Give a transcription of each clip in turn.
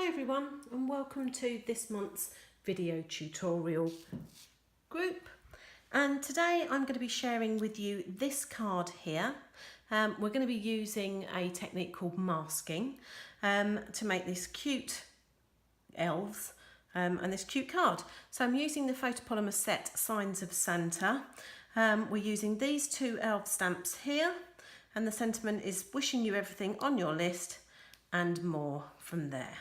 everyone, and welcome to this month's video tutorial group. And today I'm going to be sharing with you this card here. We're going to be using a technique called masking to make this cute elves and this cute card. So I'm using the photopolymer set Signs of Santa. We're using these two elf stamps here, and the sentiment is wishing you everything on your list and more from there.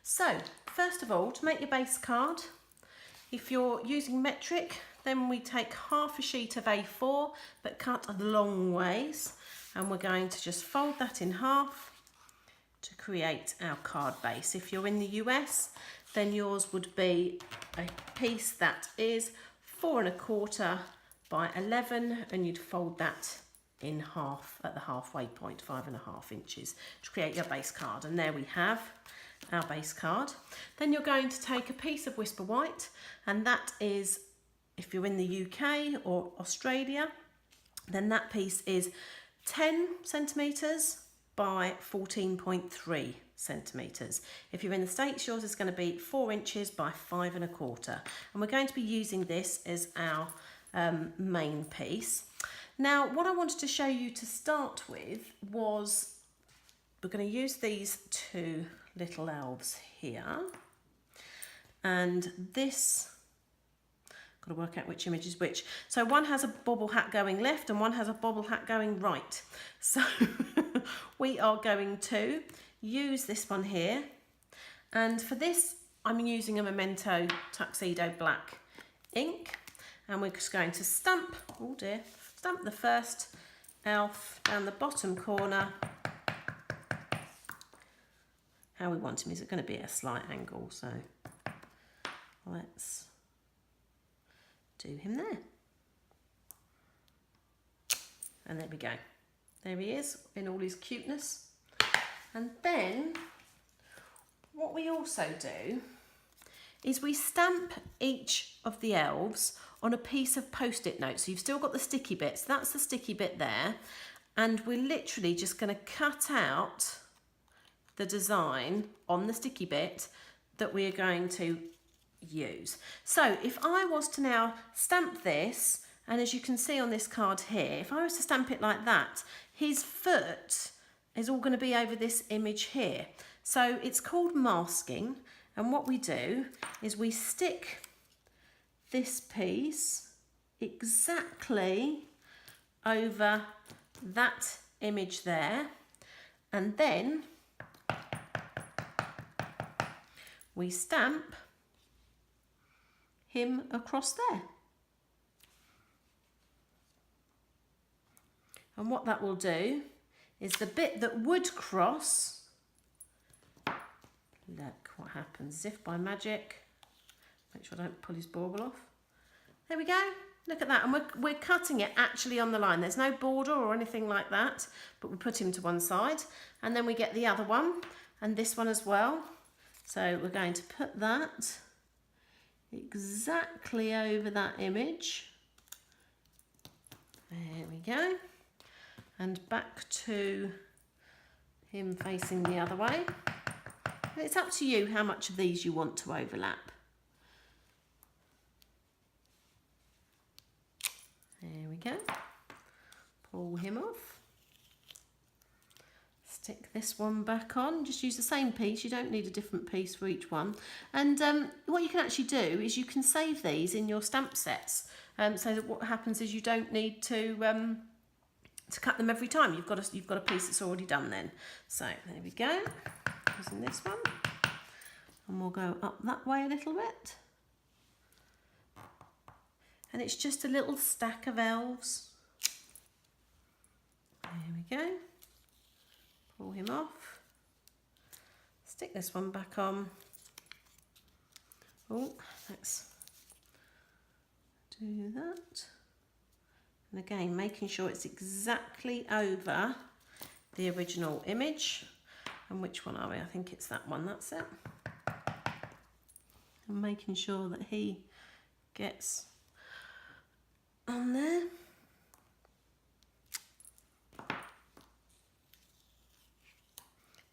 So first of all, to make your base card, if you're using metric, then we take half a sheet of A4 but cut long ways, and we're going to just fold that in half to create our card base. If you're in the US, then yours would be a piece that is 4 1/4 by 11, and you'd fold that in half at the halfway point, 5.5 inches, to create your base card. And there we have our base card. Then you're going to take a piece of Whisper White, and that is, if you're in the UK or Australia, then that piece is 10 centimetres by 14.3 centimetres. If you're in the States, yours is going to be 4 inches by 5 1/4. And we're going to be using this as our main piece. Now, what I wanted to show you to start with was, we're going to use these two little elves here, and this, got to work out which image is which. So one has a bobble hat going left and one has a bobble hat going right. So we are going to use this one here, and for this I'm using a Memento Tuxedo Black ink, and we're just going to stamp, oh dear, stamp the first elf down the bottom corner. How we want him is going to be at a slight angle, so let's do him there. And there we go. There he is in all his cuteness. And then what we also do is we stamp each of the elves on a piece of post-it note. So you've still got the sticky bits. That's the sticky bit there. And we're literally just going to cut out the design on the sticky bit that we are going to use. So if I was to now stamp this, and as you can see on this card here, if I was to stamp it like that, his foot is all going to be over this image here. So it's called masking, and what we do is we stick this piece exactly over that image there, and then we stamp him across there. And what that will do is the bit that would cross, look what happens, as if by magic, make sure I don't pull his bauble off. There we go, look at that, and we're cutting it actually on the line. There's no border or anything like that, but we put him to one side, and then we get the other one, and this one as well. So we're going to put that exactly over that image. There we go. And back to him facing the other way. It's up to you how much of these you want to overlap. There we go. Pull him off. Stick this one back on, just use the same piece, you don't need a different piece for each one. And what you can actually do is you can save these in your stamp sets, so that what happens is you don't need to cut them every time. You've got a piece that's already done then. So there we go, using this one, and we'll go up that way a little bit. And it's just a little stack of elves. There we go. Pull him off, stick this one back on. Oh, let's do that. And again, making sure it's exactly over the original image. And which one are we? I think it's that one, that's it. And making sure that he gets on there.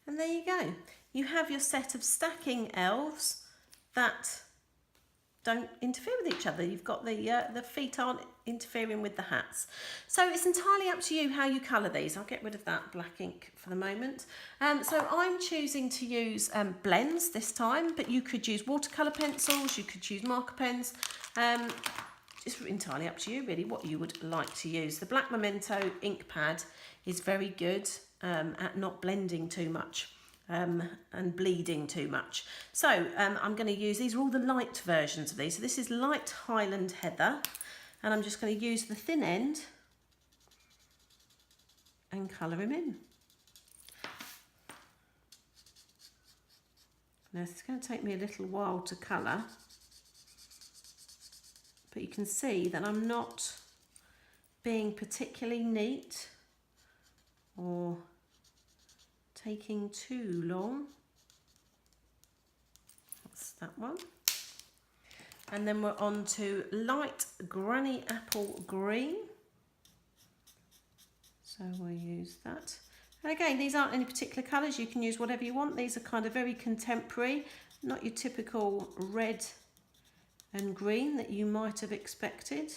And there you go. you have your set of stacking elves that don't interfere with each other. You've got the feet aren't interfering with the hats. So it's entirely up to you how you colour these. I'll get rid of that black ink for the moment. So I'm choosing to use blends this time, but you could use watercolour pencils, you could use marker pens. It's entirely up to you really what you would like to use. The Black Memento ink pad is very good at not blending too much. And bleeding too much. So I'm going to use, these are all the light versions of these. So this is light Highland Heather, and I'm just going to use the thin end and colour him in. Now it's going to take me a little while to colour, but you can see that I'm not being particularly neat or taking too long. That's that one. And then we're on to light Granny Apple Green. So we'll use that. And again, these aren't any particular colours. You can use whatever you want. These are kind of very contemporary, not your typical red and green that you might have expected.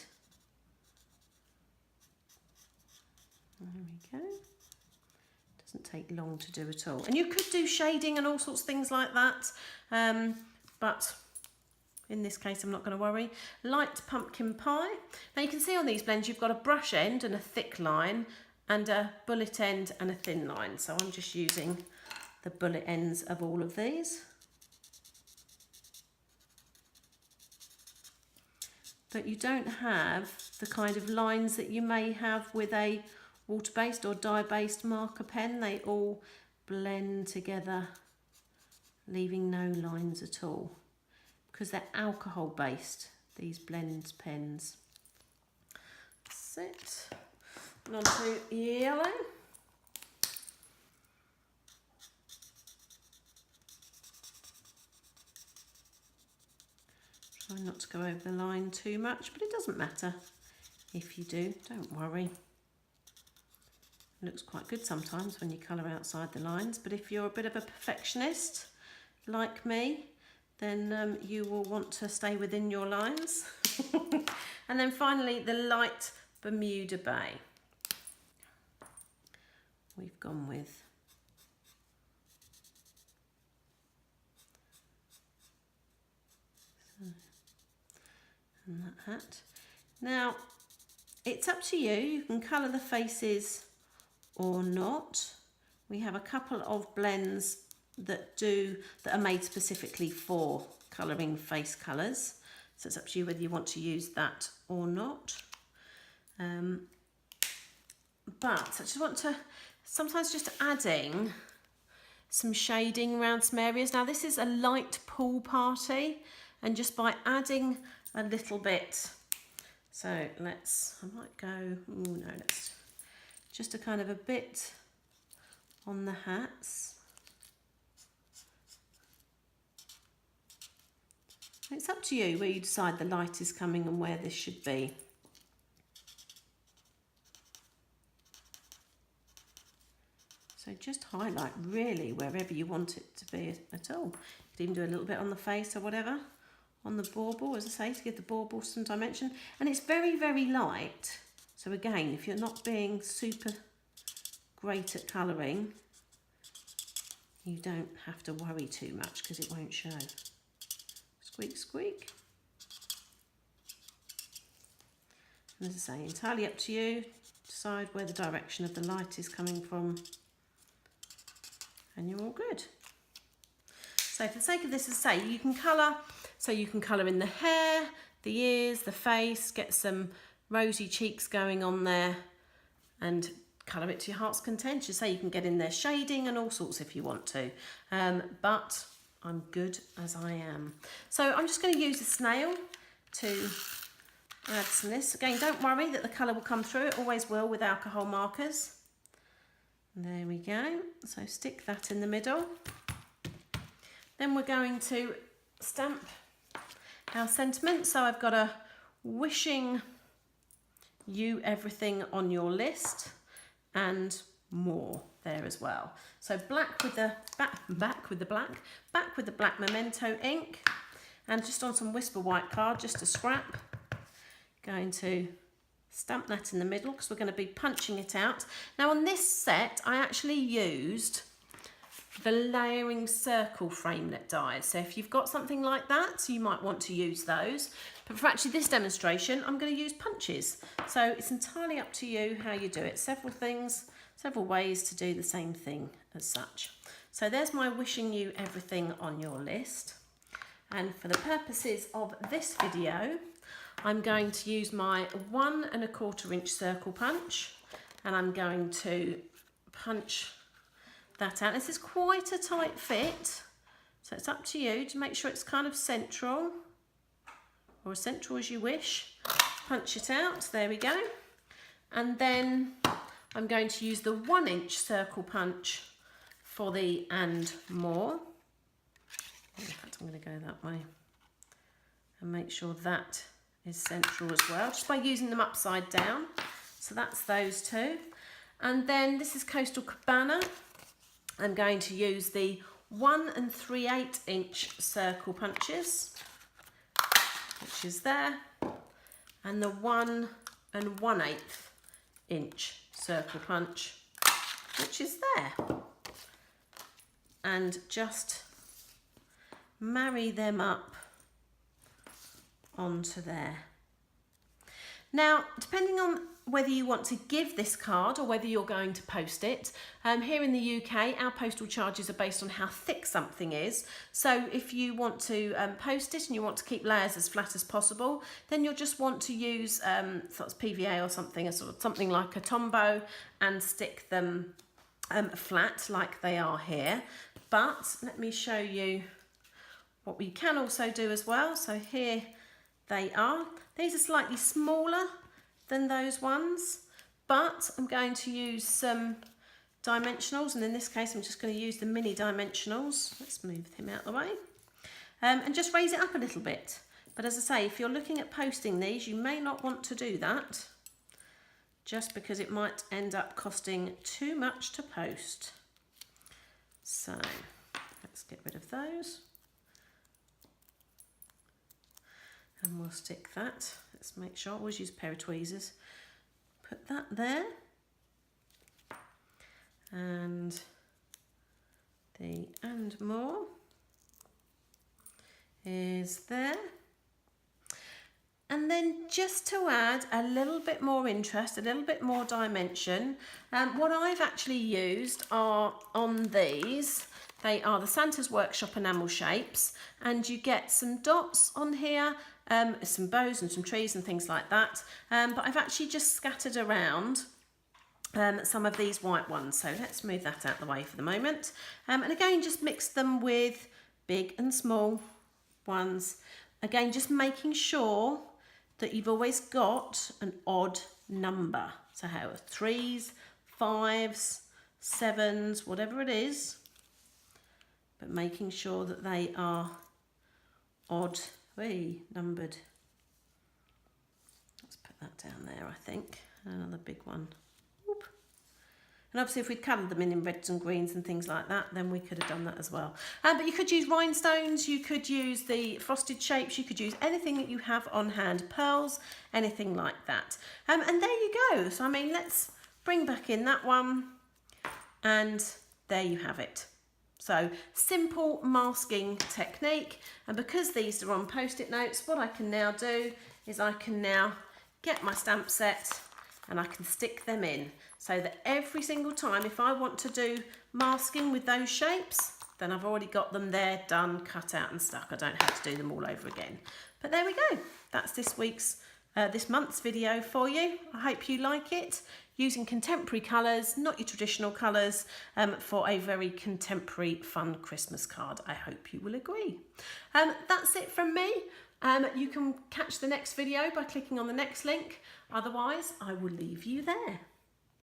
There we go. Doesn't take long to do at all. And you could do shading and all sorts of things like that, but in this case I'm not going to worry. Light Pumpkin Pie. Now you can see on these blends you've got a brush end and a thick line and a bullet end and a thin line, so I'm just using the bullet ends of all of these. But you don't have the kind of lines that you may have with a water-based or dye-based marker pen. They all blend together, leaving no lines at all, because they're alcohol-based, these blend pens. That's it. And on to yellow. Try not to go over the line too much, but it doesn't matter if you do, don't worry. Looks quite good sometimes when you colour outside the lines, but if you're a bit of a perfectionist like me, then you will want to stay within your lines. And then finally the light Bermuda Bay. We've gone with and that hat. Now it's up to you, you can colour the faces or not. We have a couple of blends that are made specifically for colouring face colours, so it's up to you whether you want to use that or not. But I just want to sometimes just adding some shading around some areas. Now this is a light pool party, and just by adding a little bit, so I might go, no, let's just a kind of a bit on the hats. It's up to you where you decide the light is coming and where this should be. So just highlight really wherever you want it to be at all. You could even do a little bit on the face or whatever, on the bauble, as I say, to give the bauble some dimension. And it's very, very light. So again, if you're not being super great at colouring, you don't have to worry too much because it won't show. Squeak, squeak. And as I say, entirely up to you. Decide where the direction of the light is coming from, and you're all good. So for the sake of this, as I say, you can colour. So you can colour in the hair, the ears, the face, get some rosy cheeks going on there and colour it to your heart's content. You say you can get in there shading and all sorts if you want to, but I'm good as I am. So I'm just going to use a snail to add some of this. Again, don't worry that the colour will come through, it always will with alcohol markers. There we go, so stick that in the middle. Then we're going to stamp our sentiment. So I've got a wishing you everything on your list and more. there as well. So black with the back with the black Memento ink, and just on some Whisper White card, just a scrap. Going to stamp that in the middle because we're going to be punching it out. Now on this set, I actually used the layering circle framelit dies. So if you've got something like that, you might want to use those. But for actually this demonstration, I'm going to use punches. So it's entirely up to you how you do it. Several ways to do the same thing as such. So there's my wishing you everything on your list. And for the purposes of this video, I'm going to use my 1 1/4 inch circle punch, and I'm going to punch that out. This is quite a tight fit, so it's up to you to make sure it's kind of central, or as central as you wish. Punch it out, there we go. And then I'm going to use the 1 inch circle punch for the and more. In fact, I'm going to go that way and make sure that is central as well, just by using them upside down. So that's those two. And then this is Coastal Cabana. I'm going to use the 1 3/8 inch circle punches, which is there, and the 1 1/8 inch circle punch, which is there. And just marry them up onto there. Now, depending on whether you want to give this card or whether you're going to post it, here in the UK, our postal charges are based on how thick something is. So if you want to post it and you want to keep layers as flat as possible, then you'll just want to use sort of PVA or something, something like a Tombow, and stick them flat like they are here. But let me show you what we can also do as well. So here they are. These are slightly smaller than those ones, but I'm going to use some dimensionals, and in this case I'm just going to use the mini dimensionals. Let's move him out of the way, and just raise it up a little bit. But as I say, if you're looking at posting these, you may not want to do that, just because it might end up costing too much to post. So let's get rid of those. And we'll stick that. Let's make sure, always use a pair of tweezers. Put that there. And the and more is there. And then just to add a little bit more interest, a little bit more dimension, what I've actually used are on these. They are the Santa's Workshop enamel shapes, and you get some dots on here, some bows and some trees and things like that. But I've actually just scattered around some of these white ones. So let's move that out of the way for the moment. And again, just mix them with big and small ones. Again, just making sure that you've always got an odd number. So how 3s, 5s, 7s, whatever it is. But making sure that they are oddly numbered. Let's put that down there, I think. Another big one. Whoop. And obviously if we'd coloured them in reds and greens and things like that, then we could have done that as well. But you could use rhinestones, you could use the frosted shapes, you could use anything that you have on hand, pearls, anything like that. And there you go. So I mean, let's bring back in that one, and there you have it. So simple masking technique, and because these are on post-it notes, what I can now do is I can now get my stamp set and I can stick them in, so that every single time if I want to do masking with those shapes, then I've already got them there, done, cut out and stuck. I don't have to do them all over again. But there we go. That's this month's video for you. I hope you like it. Using contemporary colours, not your traditional colours, for a very contemporary, fun Christmas card. I hope you will agree. That's it from me. You can catch the next video by clicking on the next link. Otherwise, I will leave you there.